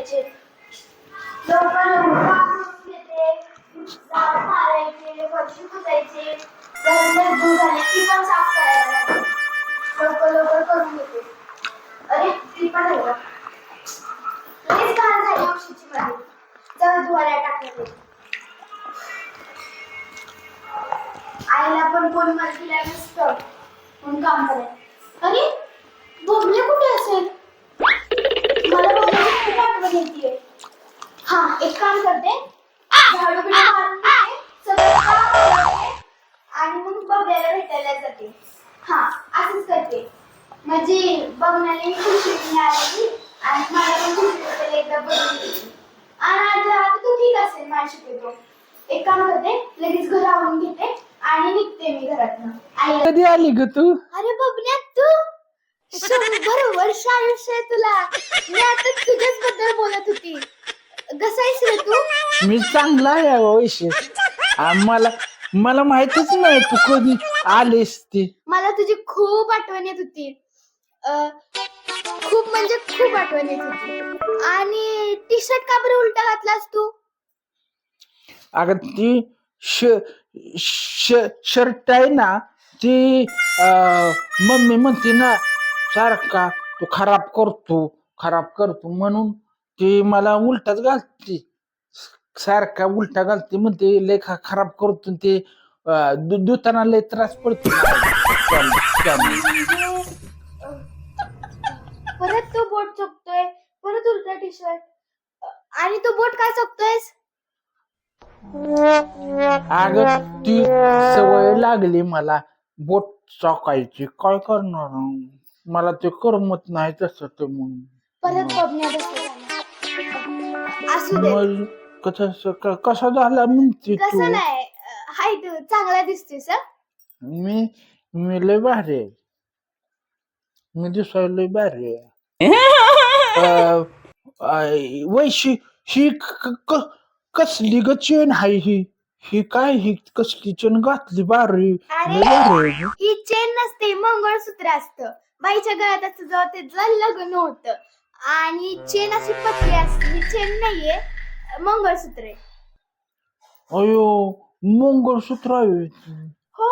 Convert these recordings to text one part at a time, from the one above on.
करायचे. लवकर लवकर कापून घेते, झाड मारायचे, फरशी पुसायचे, घरात धूळ झाली ती पण साफ करायला लागते. लवकर लवकर करून घेते. अरे ती पण आहे. लगेच घाण झाली औषधीची मध्ये. जरा धुवायला टाकते. आईला पण कोण मदतीला नसतं म्हणून काम करायचं. अरे बबले कुठे असेल? मला बबल्याची खूप आठवण येते. हा एक काम करते, झाडू बिडू मारून घेते, सगळं काम करते आणि मग बबल्याला भेटायला जाते. हा असंच करते. म्हणजे बघण्याला खुशी मिळाली आणि मला पण खुशी वाटेल एकदा बघून घेते. आणि आता तू ठीक असेल माझी शक्यतो. एक काम करते, लगेच घर आवरून घेते आणि निघते मी घरातनं. आई कधी आली ग तू? अरे बबल्या तू 100 वर्ष आयुष्य आहे तुला. मी आता तुझ्याच बद्दल बोलत होती. कसा आहेस रे तू? मी चांगला आहे वैशे. मला मला माहितच नाही तू कधी आलीस ती. मला तुझी खूप आठवण येत होती. खूप म्हणजे खूप आठवण येत होती. आणि टी शर्ट का बरं उलटा घातलास तू? अगं ती शर्ट आहे ना ती मम्मी म्हणते ना सारखा तू खराब करतो म्हणून ती मला उलटाच घालते. सारखा उलटा घालते म्हणते लय खराब करतो ते धुताना लय त्रास पडतो. परत तू बोट चुकतोय, परत उलटा टी शर्ट. आणि तू बोट काय चुकतोयस? अगं ती सवय लागली मला बोट चौकायची. काय करणार मला ते करमत नाही तसं ते म्हणून. परत बघण्या असू दे. मग कसा झाला म्हणते तू? कसं नाही, हाय तू चांगला दिसतोस. मी मी लय भारी आहे. मी दिसायला लय भारी आहे. वैशी ही कसली ग चेन हाय ही? ही काय ही कसली चेन घातली भारी? अरे लय भारी आहे. ही चेन नसते, मंगळसूत्र असतं. बाईच्या गळ्यात असतं जेव्हा त्याचं लग्न होतं. आणि चेन अशी पतली असते. ही चेन नाहीये, मंगळसूत्र आहे. अयो मंगळसूत्र आहे. हो.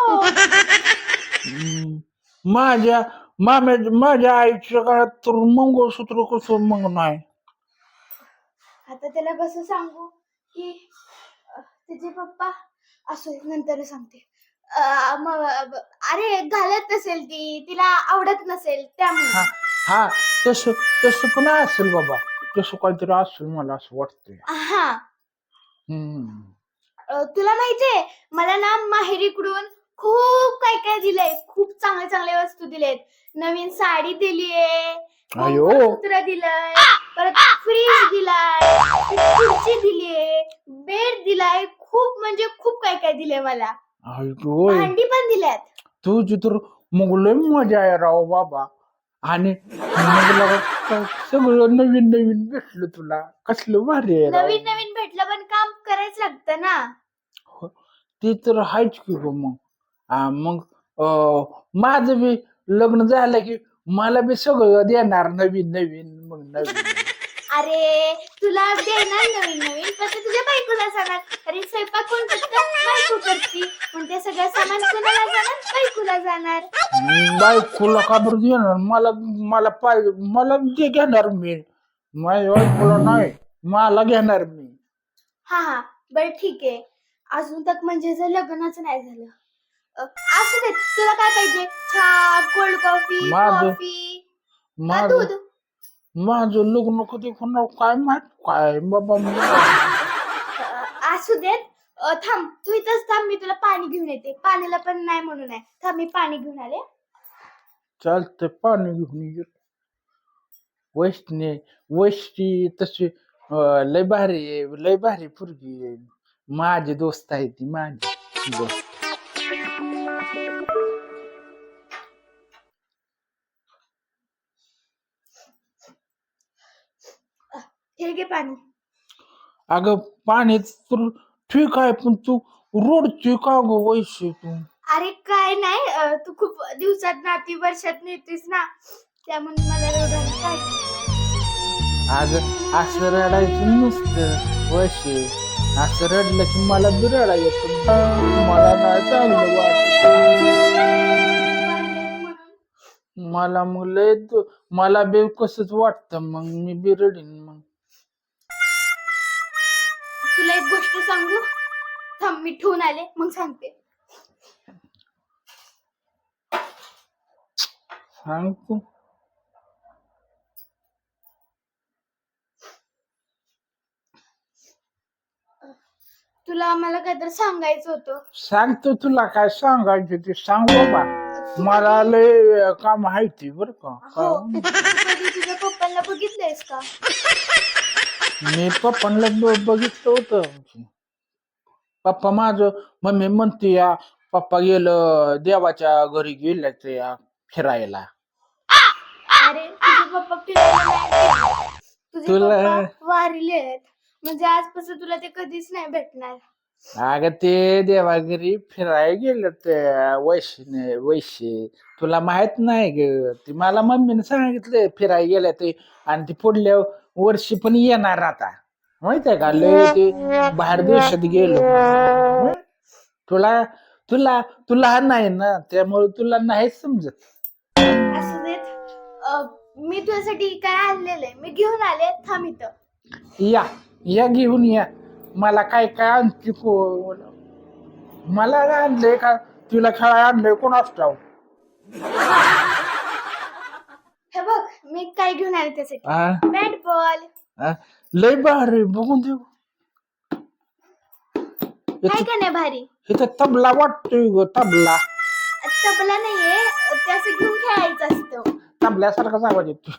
माझ्या आईच्या काळात तर मंगळसूत्र कसं मग नाही. आता त्याला कसं सांगू की तिचे पप्पा असो, नंतर सांगते. अरे घालत नसेल ती, तिला आवडत नसेल त्यामुळे. हा तसं पण असेल बाबा. तसं काहीतरी असेल मला असं वाटतंय. हा तुला माहितीये मला ना माहेरीकडून खूप काय काय दिलंय. खूप चांगले चांगले वस्तू दिलेत. नवीन साडी दिलीये, मंगळसूत्र दिलंय, परत फ्रीज दिलाय, खुर्ची दिलीये, बेड दिलाय. खूप म्हणजे खूप काय काय दिलंय मला. भांडी पण दिल्यात. तुझी तर मग लय मजा आहे राव बाबा. आणि सगळं नवीन नवीन भेटलं तुला. कसलं भारी आहे. नवीन नवीन भेटलं पण काम करायचं लागतं ना. ते तर हायच की ग. मग माझं बी लग्न झालं की मला बी सगळं देणार नवीन नवीन. मग नवीन अरे तुला देणार नवीन नवीन, पण ते तुझ्या बायकोला जाणार. अरे स्वयंपाक कोण करतं? बायको करती. मग ते सगळं सामान कोणाला जाणार? बायकोला जाणार. बायकोला का बरं देणार? मला पाहिजे मला जे घेणार मी. माझ्या बायकोला नाही, मला घेणार मी. हा बरं ठीक आहे. अजून तक म्हणजे जर लग्नाचं नाही झालं असू दे. तुला काय पाहिजे? चहा, कोल्ड कॉफी, कॉफी, दूध? माझं लग्न कधी होणार काय माहित काय बाबा. असू देत. थांब तू इथंच थांब, मी तुला पाणी घेऊन येते. पाणीला पण नाही म्हणून आहे. थांब मी पाणी घेऊन आले. चालतंय पाणी घेऊन येत. वैष्णी तशी लय भारी आहे, लय भारी पोरगी आहे. माझी दोस्त आहे ती, माझी दोस्त. ठीक आहे पाणी. अगं पाणी तर ठीक आहे पण तू रोडची का ग वैशी तू? अरे काय नाही, तू खूप दिवसात ना ती वर्षात येतेस ना, त्यामुळे मला एवढं काय. अगं असं रडायचं नसतं वैशे. असं रडलं की मला बी रडा येतं. मला नाही चांगलं वाटत. म्हणून मला मग लय मला बी कसंच वाटतं, मग मी बी रडीन मग. तुला एक गोष्ट सांगू, थांब मी ठेवून आले मग सांगते. सांग तू. तुला मला काहीतरी सांगायचं होतं. सांगतो तुला काय सांगायचं ते सांग बाबा. मला लय काम माहिती बर का. हो, तू कधी तुझ्या पप्पांना बघितलंयस का? मी पप्पांना बघितलं होतं. पप्पा माझं मम्मी म्हणते या पप्पा गेलं देवाच्या घरी गेले ते फिरायला. अरे तुझे पप्पा फिरायला नाही गेले. तुझे तुला- पप्पा वारीले आहेत. म्हणजे आजपासून तुला ते कधीच नाही भेटणार. अगं ते देवाघरी फिरायला गेलं ते वैशे तुला माहित नाही ग. ती मला मम्मीने सांगितलं फिरायला गेल्या ते. आणि ती पुढल्या वर्षी पण येणार आता. माहितीये का लय ते बाहेर देशात गेलो. तुला तुला तू लहान नाही ना त्यामुळे तुला नाही समजत. असू देत. मी तुझ्यासाठी काय आणलेलं आहे मी घेऊन आले. थांब इथं. या या घेऊन या. मला काय काय आणते मला आणलंय का तुला खेळाय आणलंय कोण असतो. हे बघ मी काय घेऊन आले त्यासाठी. Bat ball. लय भारी बघून देऊ. काय का नाही भारी. इथं तबला वाटतोय ग तबला. तबला नाहीये, त्याचं घेऊन खेळायचं असतं. तबल्यासारखाच आवाज येतो.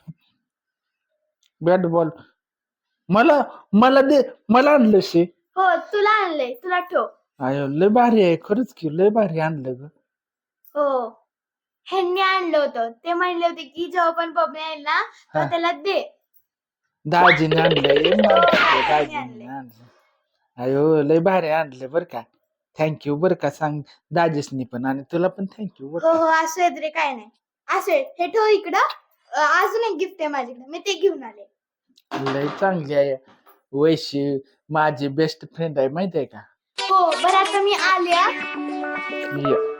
बॅट बॉल मला मला दे मला आणलं शे. हो तुला आणलंय, तुला ठेव. अयो लय भारी आहे खरंच की लय भारी आणलं ग. हो ह्यांनी आणलं होतं. ते म्हणले होते की जेव्हा पण बबने येईल ना हा. तर त्याला दे. दाजीने आणलंय दाजीने दाजीने आणलंय. आणलं. अयो लय भारी आणलं बर का. थँक्यू बर का सांग दाजीसनी पण आणि तुला पण थँक्यू बर हो का. हो असं येत रे काय नाही. असं आहे. हे ठेव इकडं. अजून एक गिफ्ट आहे माझ्याकडे, मी ते घेऊन आले. लय चांगली आहे वैशी. माझी बेस्ट फ्रेंड आहे माहिती आहे का. हो बरं आता मी आले हा. ये.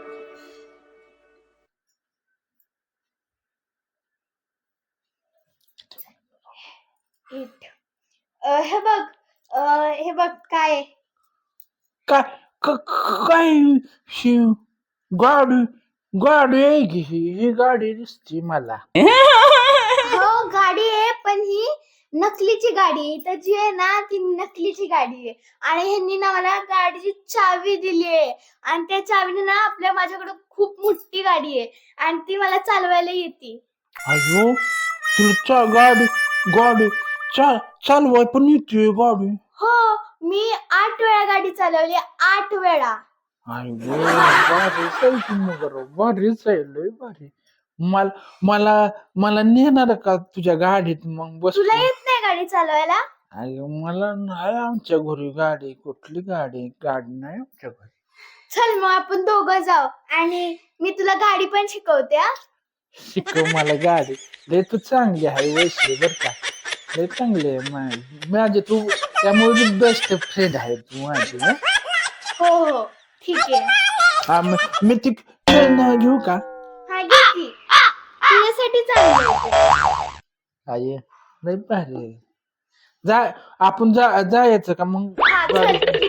हे बघ. हे बघ काय आहे. काय काय शिव गाडी गाडी आहे की ही गाडी दिसती मला. हो गाडी आहे पण ही नकलीची गाडी आहे. तर जी आहे ना ती नकलीची गाडी आहे. आणि ह्यांनी ना मला गाडीची चावी दिली आहे. आणि त्या चावीने ना माझ्याकडे खूप मोठी गाडी आहे. आणि ती मला चालवायला येते. अयो तुला गाडी गाडी चालवाय पण येते गाडी. हो मी 8 वेळा गाडी चालवली. 8 वेळा. अयो भारी सायकल मग भारीच आहे लय भारी. मला मला मला नेणार का तुझ्या गाडीत मग बस. तुला येत नाही गाडी चालवायला. अयो मला नाही आमच्या घरी गाडी. कुठली गाडी गाडी नाही आमच्या घरी. चल मग आपण दोघं जाऊ आणि मी तुला गाडी पण शिकवते हा. शिकव मला गाडी. लय तू चांगली आहे वैशी बर का. लय चांगली आहे माझी तू. त्यामुळे बेस्ट फ्रेंड आहे तू माझी ना. हो हो ठीक आहे. हा मी ती ट्रेन घेऊ का. हा घे की. तुझ्यासाठी चांगलं आहे ते. आई लय भारी आहे. जा आपण जायचं का मग हा, चल. गाडी.